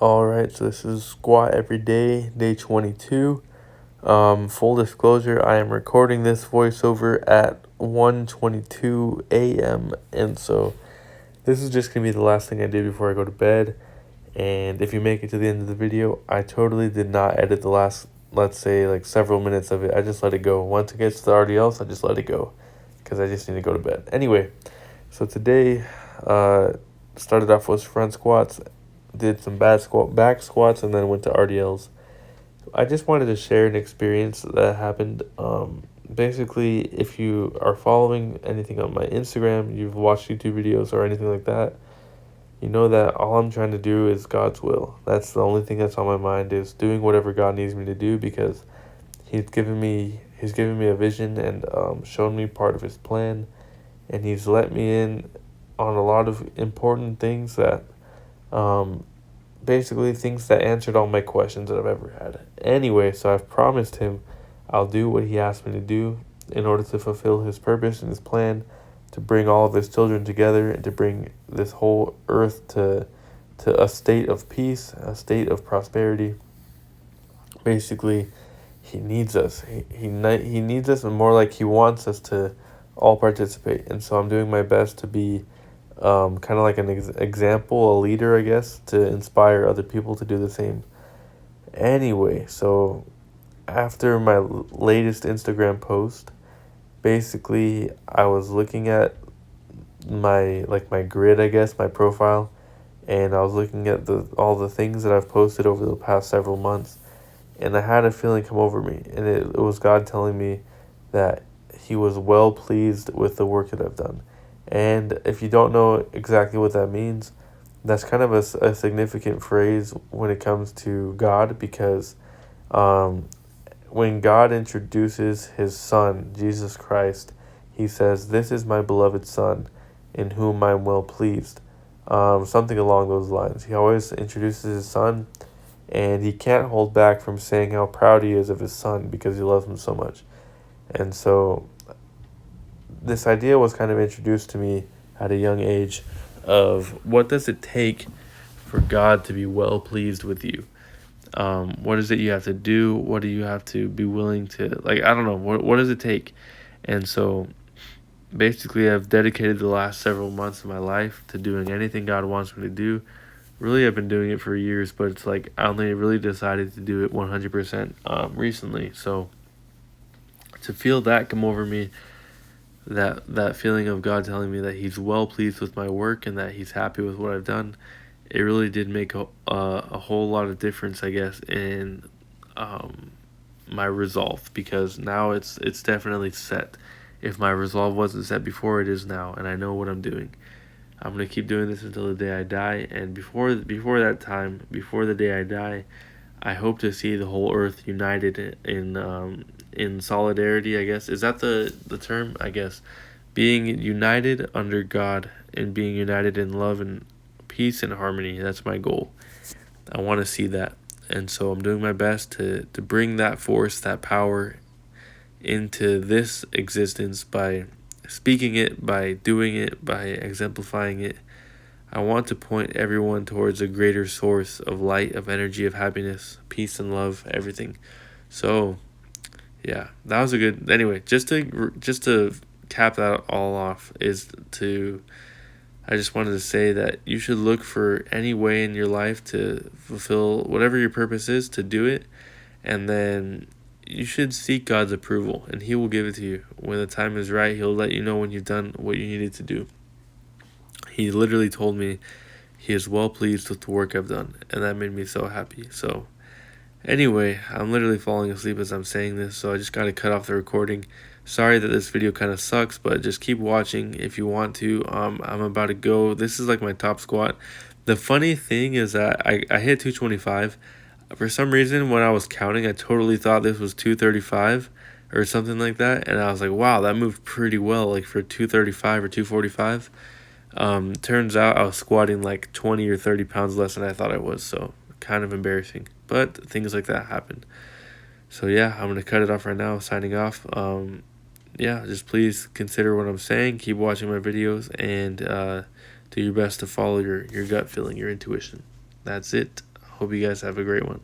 Alright, so this is squat every day 22. Full disclosure, I am recording this voiceover at 1:22 a.m. And so this is just gonna be the last thing I do before I go to bed. And if you make it to the end of the video, I totally did not edit the last, let's say, like several minutes of it. I just let it go. Once it gets to the RDLs, I just let it go because I just need to go to bed. Anyway, so today, started off with front squats, did some back squats, and then went to RDLs. I just wanted to share an experience that happened. Basically, if you are following anything on my Instagram, you've watched YouTube videos or anything like that, you know that all I'm trying to do is God's will. That's the only thing that's on my mind, is doing whatever God needs me to do, because He's given me a vision and shown me part of His plan, and He's let me in on a lot of important things that basically things that answered all my questions that I've ever had. Anyway, so I've promised Him I'll do what He asked me to do in order to fulfill His purpose and His plan, to bring all of His children together and to bring this whole earth to a state of peace, a state of prosperity. Basically, He needs us. He needs us, and more like He wants us to all participate. And so I'm doing my best to be kind of like an example, a leader, I guess, to inspire other people to do the same. Anyway, so after my latest Instagram post, basically I was looking at my grid, I guess, my profile, and I was looking at all the things that I've posted over the past several months, and I had a feeling come over me, and it was God telling me that He was well pleased with the work that I've done. And if you don't know exactly what that means, that's kind of a significant phrase when it comes to God, because when God introduces His Son, Jesus Christ, He says, "This is my beloved Son, in whom I am well pleased." Something along those lines. He always introduces His Son, and He can't hold back from saying how proud He is of His Son because He loves Him so much. And so this idea was kind of introduced to me at a young age of what does it take for God to be well pleased with you? What is it you have to do? What do you have to be willing to, I don't know, what does it take? And so basically I've dedicated the last several months of my life to doing anything God wants me to do. Really, I've been doing it for years, but it's like I only really decided to do it 100% recently. So to feel that come over me, that feeling of God telling me that He's well pleased with my work and that He's happy with what I've done, it really did make a whole lot of difference, I guess, in my resolve, because now it's definitely set. If my resolve wasn't set before, it is now, and I know what I'm doing. I'm gonna keep doing this until the day I die, and before that time, before the day I die, I hope to see the whole earth united in solidarity, I guess. Is that the term? I guess. Being united under God and being united in love and peace and harmony. That's my goal. I want to see that. And so I'm doing my best to bring that force, that power into this existence by speaking it, by doing it, by exemplifying it. I want to point everyone towards a greater source of light, of energy, of happiness, peace and love, everything. So, yeah, that was a good. Anyway, just to cap that all off, I just wanted to say that you should look for any way in your life to fulfill whatever your purpose is, to do it, and then you should seek God's approval, and He will give it to you. When the time is right, He'll let you know when you've done what you needed to do. He literally told me He is well pleased with the work I've done, and that made me so happy. So anyway, I'm literally falling asleep as I'm saying this, so I just got to cut off the recording. Sorry that this video kind of sucks, but just keep watching if you want to. I'm about to go. This is like my top squat. The funny thing is that I hit 225. For some reason, when I was counting, I totally thought this was 235 or something like that, and I was like, wow, that moved pretty well, like for 235 or 245. Turns out I was squatting like 20 or 30 pounds less than I thought I was, so kind of embarrassing. But things like that happen. So yeah, I'm gonna cut it off right now, signing off. Yeah, just please consider what I'm saying, keep watching my videos, and do your best to follow your gut feeling, your intuition. That's it. Hope you guys have a great one.